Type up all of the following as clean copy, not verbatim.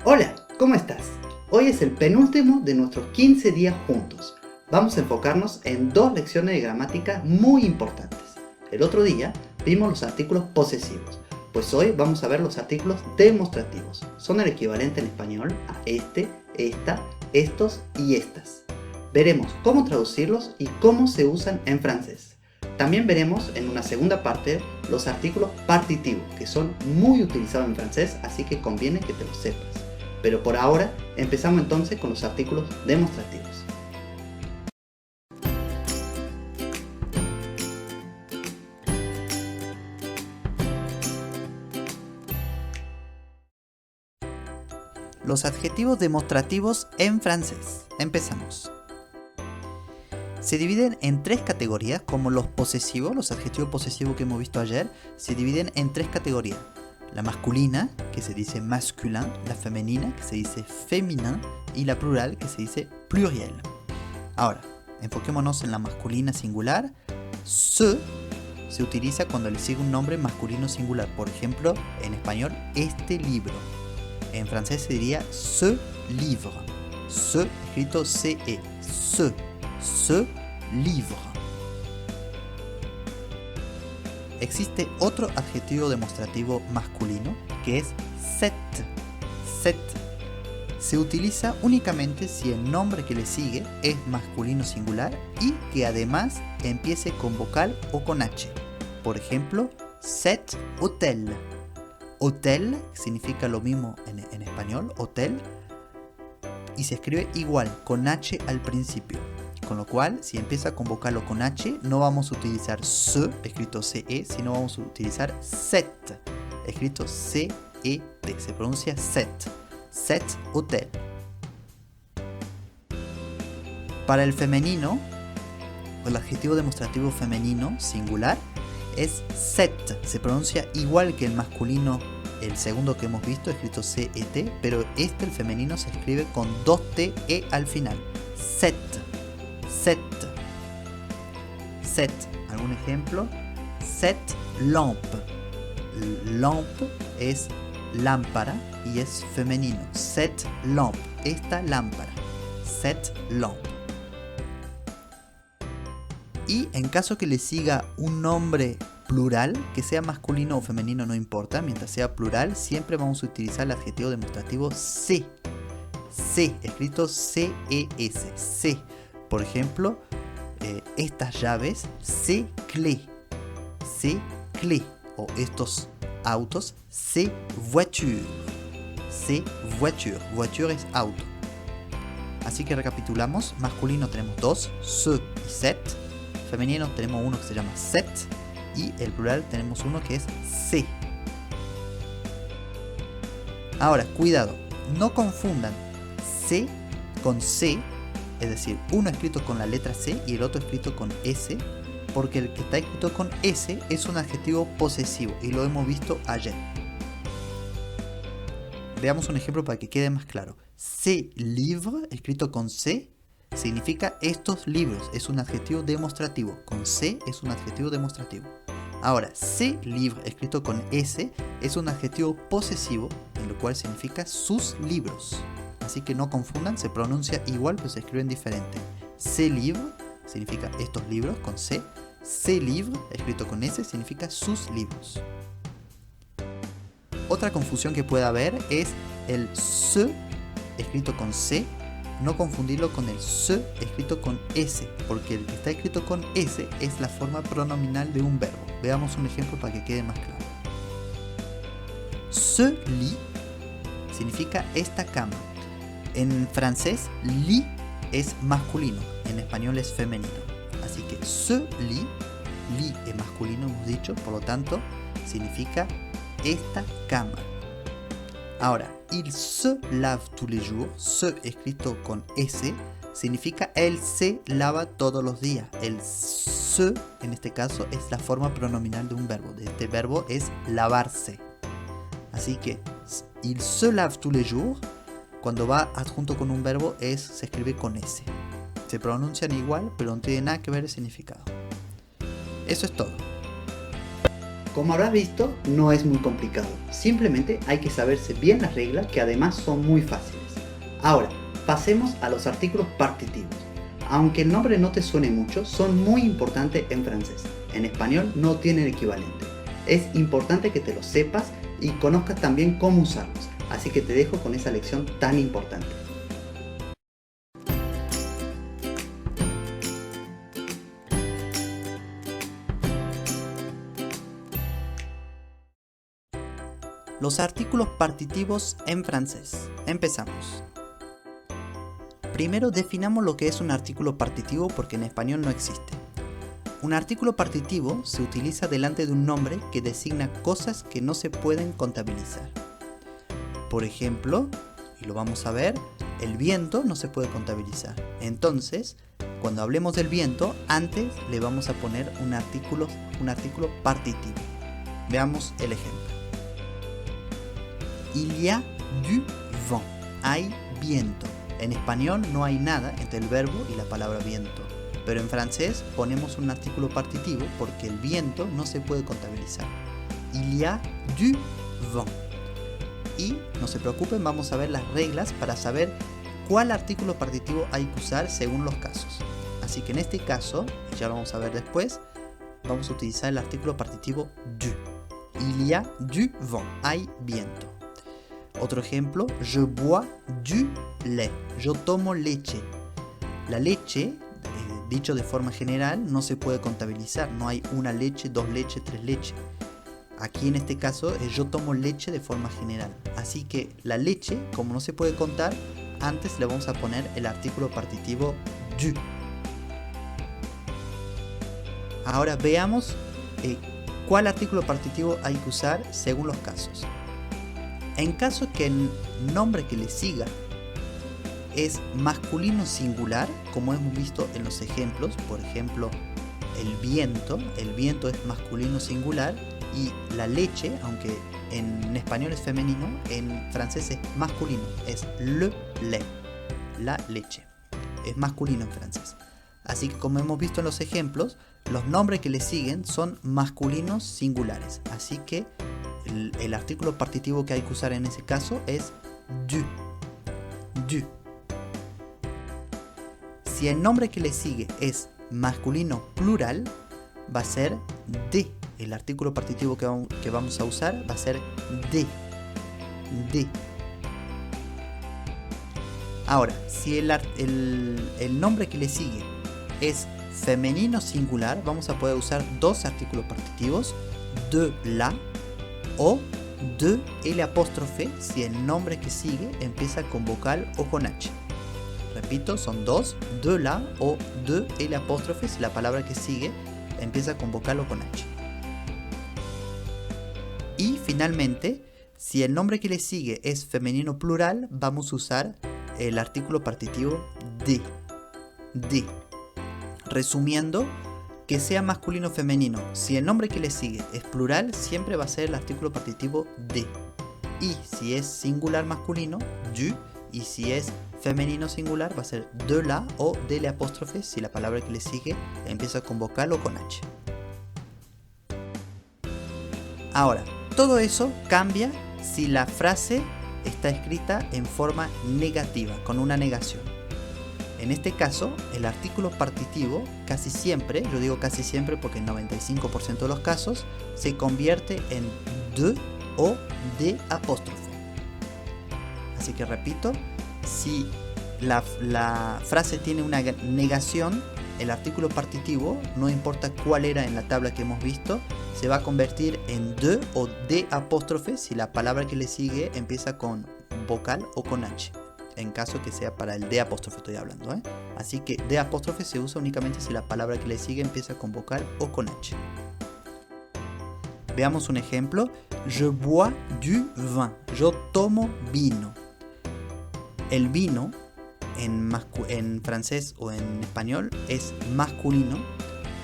Hola, ¿cómo estás? Hoy es el penúltimo de nuestros 15 días juntos. Vamos a enfocarnos en dos lecciones de gramática muy importantes. El otro día vimos los artículos posesivos, pues hoy vamos a ver los artículos demostrativos. Son el equivalente en español a este, esta, estos y estas. Veremos cómo traducirlos y cómo se usan en francés. También veremos en una segunda parte los artículos partitivos, que son muy utilizados en francés, así que conviene que te los sepas. Pero por ahora, empezamos entonces con los artículos demostrativos. Los adjetivos demostrativos en francés. Empezamos. Se dividen en tres categorías, como los posesivos, los adjetivos posesivos que hemos visto ayer, se dividen en tres categorías. La masculina, que se dice masculin, la femenina, que se dice féminin, y la plural, que se dice pluriel. Ahora, enfoquémonos en la masculina singular. Se utiliza cuando le sigue un nombre masculino singular. Por ejemplo, en español, este libro. En francés se diría ce livre. Ce, escrito C-E. Ce livre. Existe otro adjetivo demostrativo masculino que es cette. Cette. Se utiliza únicamente si el nombre que le sigue es masculino singular y que además empiece con vocal o con H. Por ejemplo, cet hôtel. Hotel significa lo mismo en español, hotel, y se escribe igual, con H al principio. Con lo cual, si empieza con vocal o con H, no vamos a utilizar ce, escrito CE, sino vamos a utilizar cet, escrito C-E-T. Se pronuncia cet. Cet hôtel. Para el femenino, el adjetivo demostrativo femenino singular es cette. Se pronuncia igual que el masculino, el segundo que hemos visto, escrito C-E-T, pero el femenino se escribe con dos T-E al final. Cet. Cet. Cet. ¿Algún ejemplo? Cette lampe. Lampe es lámpara y es femenino. Cette lampe. Esta lámpara. Cette lampe. Y en caso que le siga un nombre plural, que sea masculino o femenino no importa, mientras sea plural, siempre vamos a utilizar el adjetivo demostrativo C. C, escrito C-E-S. C. Por ejemplo, estas llaves, c'est clé. C'est clé. O estos autos, c'est voiture. C'est voiture. Voiture es auto. Así que recapitulamos. Masculino tenemos dos, ce y cet. Femenino tenemos uno que se llama cet. Y el plural tenemos uno que es C. Ahora, cuidado. No confundan C con C. Es decir, uno escrito con la letra C y el otro escrito con S, porque el que está escrito con S es un adjetivo posesivo y lo hemos visto ayer. Veamos un ejemplo para que quede más claro. Ces livres, escrito con C, significa estos libros, es un adjetivo demostrativo. Con C es un adjetivo demostrativo. Ahora, ces livres, escrito con S, es un adjetivo posesivo, en lo cual significa sus libros. Así que no confundan, se pronuncia igual, pero se escriben diferente. Ces livres significa estos libros con C. Ces livres, escrito con S, significa sus libros. Otra confusión que puede haber es el ce, escrito con C. No confundirlo con el se, escrito con S, porque el que está escrito con S es la forma pronominal de un verbo. Veamos un ejemplo para que quede más claro. Ce lit significa esta cama. En francés, lit es masculino, en español es femenino. Así que ce lit es masculino, hemos dicho, por lo tanto, significa esta cama. Ahora, il se lave tous les jours, se escrito con S, significa él se lava todos los días. El se, en este caso, es la forma pronominal de un verbo. De este verbo es lavarse. Así que, il se lave tous les jours, cuando va adjunto con un verbo, se escribe con S. Se pronuncian igual, pero no tiene nada que ver el significado. Eso es todo. Como habrás visto, no es muy complicado. Simplemente hay que saberse bien las reglas, que además son muy fáciles. Ahora, pasemos a los artículos partitivos. Aunque el nombre no te suene mucho, son muy importantes en francés. En español no tienen equivalente. Es importante que te los sepas y conozcas también cómo usarlos. Así que te dejo con esa lección tan importante. Los artículos partitivos en francés. Empezamos. Primero definamos lo que es un artículo partitivo porque en español no existe. Un artículo partitivo se utiliza delante de un nombre que designa cosas que no se pueden contabilizar. Por ejemplo, y lo vamos a ver, el viento no se puede contabilizar. Entonces, cuando hablemos del viento, antes le vamos a poner un artículo partitivo. Veamos el ejemplo. Il y a du vent. Hay viento. En español no hay nada entre el verbo y la palabra viento. Pero en francés ponemos un artículo partitivo porque el viento no se puede contabilizar. Il y a du vent. Y no se preocupen, vamos a ver las reglas para saber cuál artículo partitivo hay que usar según los casos. Así que en este caso, ya lo vamos a ver después, vamos a utilizar el artículo partitivo du. Il y a du vent. Hay viento. Otro ejemplo, je bois du lait. Yo tomo leche. La leche, dicho de forma general, no se puede contabilizar. No hay una leche, dos leches, tres leches. Aquí en este caso yo tomo leche de forma general. Así que la leche, como no se puede contar, antes le vamos a poner el artículo partitivo du. Ahora veamos cuál artículo partitivo hay que usar según los casos. En caso que el nombre que le siga es masculino singular, como hemos visto en los ejemplos, por ejemplo, el viento es masculino singular y la leche, aunque en español es femenino, en francés es masculino, es le lait, la leche, es masculino en francés. Así que como hemos visto en los ejemplos, los nombres que le siguen son masculinos singulares, así que el artículo partitivo que hay que usar en ese caso es du. Du. Si el nombre que le sigue es masculino plural, va a ser de. El artículo partitivo que vamos a usar va a ser de. De. Ahora, si el nombre que le sigue es femenino singular, vamos a poder usar dos artículos partitivos, de la o de el apóstrofe si el nombre que sigue empieza con vocal o con H. Repito, son dos, de la o de el apóstrofe si la palabra que sigue empieza con vocal o con H. Y finalmente, si el nombre que le sigue es femenino plural, vamos a usar el artículo partitivo de. De. Resumiendo, que sea masculino o femenino, si el nombre que le sigue es plural, siempre va a ser el artículo partitivo de. Y si es singular masculino, du, y si es femenino singular, va a ser de la o de la apóstrofe si la palabra que le sigue empieza con vocal o con H. Ahora, todo eso cambia si la frase está escrita en forma negativa, con una negación. En este caso, el artículo partitivo casi siempre, yo digo casi siempre porque en 95% de los casos, se convierte en de o de apóstrofe. Así que repito, si la frase tiene una negación, el artículo partitivo, no importa cuál era en la tabla que hemos visto, se va a convertir en de o de apóstrofe si la palabra que le sigue empieza con vocal o con H. En caso que sea para el de apóstrofe estoy hablando, ¿eh? Así que de apóstrofe se usa únicamente si la palabra que le sigue empieza con vocal o con H. Veamos un ejemplo. Je bois du vin. Yo tomo vino. El vino en francés o en español es masculino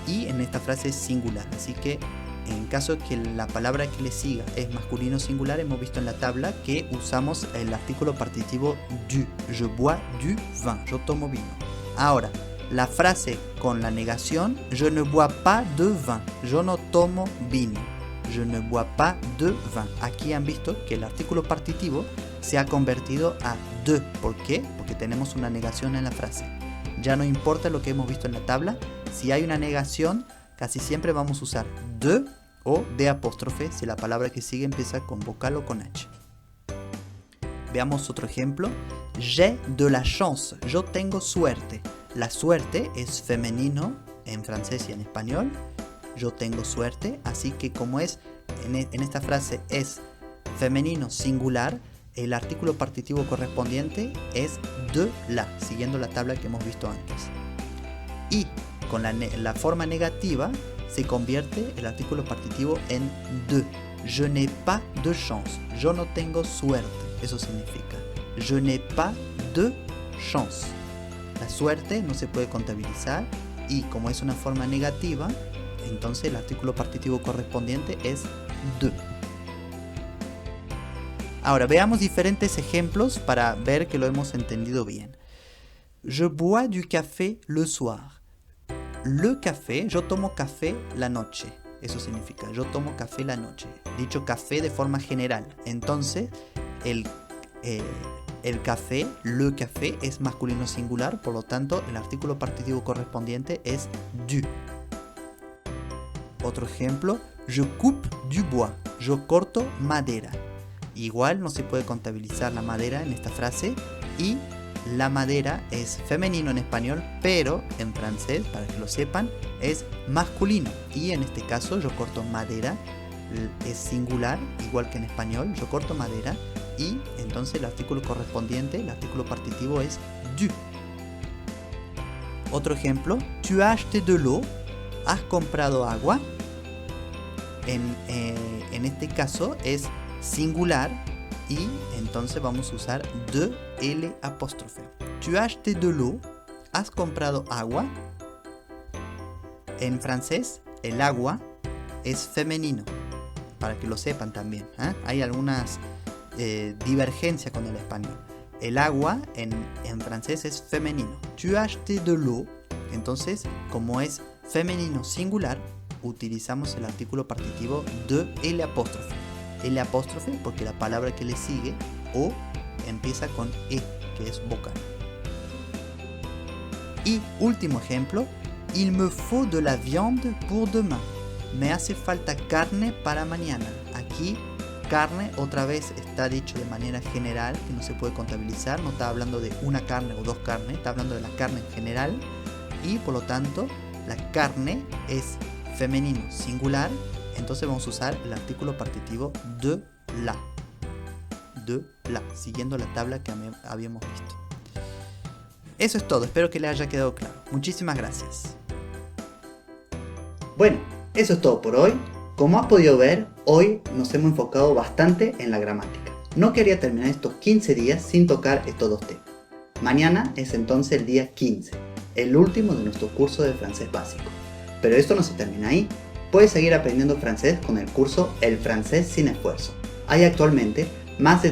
y en esta frase es singular. Así que en caso que la palabra que le siga es masculino singular, hemos visto en la tabla que usamos el artículo partitivo du. Je bois du vin. Yo tomo vino. Ahora, la frase con la negación, je ne bois pas de vin. Yo no tomo vino. Je ne bois pas de vin. Aquí han visto que el artículo partitivo se ha convertido a de. ¿Por qué? Porque tenemos una negación en la frase. Ya no importa lo que hemos visto en la tabla. Si hay una negación, casi siempre vamos a usar de o de apóstrofe si la palabra que sigue empieza con vocal o con H. Veamos otro ejemplo. J'ai de la chance. Yo tengo suerte. La suerte es femenino en francés y en español. Yo tengo suerte. Así que como es en esta frase es femenino singular, el artículo partitivo correspondiente es de la, siguiendo la tabla que hemos visto antes. Y con la forma negativa se convierte el artículo partitivo en de. Je n'ai pas de chance. Yo no tengo suerte. Eso significa. Je n'ai pas de chance. La suerte no se puede contabilizar y como es una forma negativa, entonces el artículo partitivo correspondiente es de. Ahora veamos diferentes ejemplos para ver que lo hemos entendido bien. Je bois du café le soir. Le café, yo tomo café la noche. Eso significa, yo tomo café la noche. Dicho café de forma general. Entonces, el café, le café, es masculino singular. Por lo tanto, el artículo partitivo correspondiente es du. Otro ejemplo, je coupe du bois. Yo corto madera. Igual no se puede contabilizar la madera en esta frase. Y la madera es femenino en español, pero en francés, para que lo sepan, es masculino. Y en este caso yo corto madera, es singular, igual que en español, yo corto madera. Y entonces el artículo correspondiente, el artículo partitivo es du. Otro ejemplo, tu as acheté de l'eau, has comprado agua. En este caso es singular. Y entonces vamos a usar de L apóstrofe. Tu as acheté de l'eau, has comprado agua. En francés, el agua es femenino, para que lo sepan también. Hay algunas divergencias con el español. El agua en francés es femenino. Tu as acheté de l'eau, entonces, como es femenino singular, utilizamos el artículo partitivo de L apóstrofe. L apóstrofe porque la palabra que le sigue o empieza con E, que es vocal. Y último ejemplo, il me faut de la viande pour demain. Me hace falta carne para mañana. Aquí carne otra vez está dicho de manera general, que no se puede contabilizar, no está hablando de una carne o dos carnes, está hablando de la carne en general y por lo tanto la carne es femenino singular. Entonces vamos a usar el artículo partitivo de la, siguiendo la tabla que habíamos visto. Eso es todo, espero que les haya quedado claro. Muchísimas gracias. Bueno, eso es todo por hoy. Como has podido ver, hoy nos hemos enfocado bastante en la gramática. No quería terminar estos 15 días sin tocar estos dos temas. Mañana es entonces el día 15, el último de nuestro curso de francés básico. Pero esto no se termina ahí. Puedes seguir aprendiendo francés con el curso El francés sin esfuerzo. Hay actualmente más de